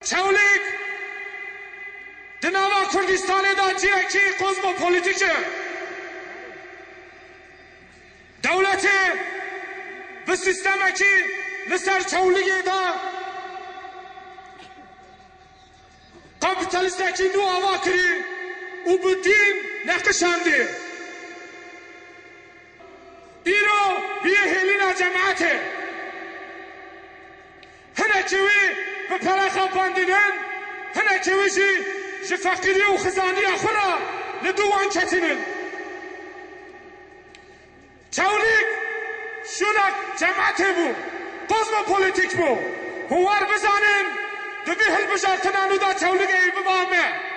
چولک دناوا کردستان دا جیکی قزم پولیتیکه دولت و سیستم کی لسر چولگی دا کابیتالیست کی نو آوا کری او بدین نقشانده ایرو بیه هلینا جماعته هنه چوی به پرخا باندنن هنه چوی جی فقیری و خزانی خورا لدوان کتنن چولک شونک جماعته بو قزم پولیتیک بو هوار بزانن دبی هل بجارتنانو دا چولک ای ببامه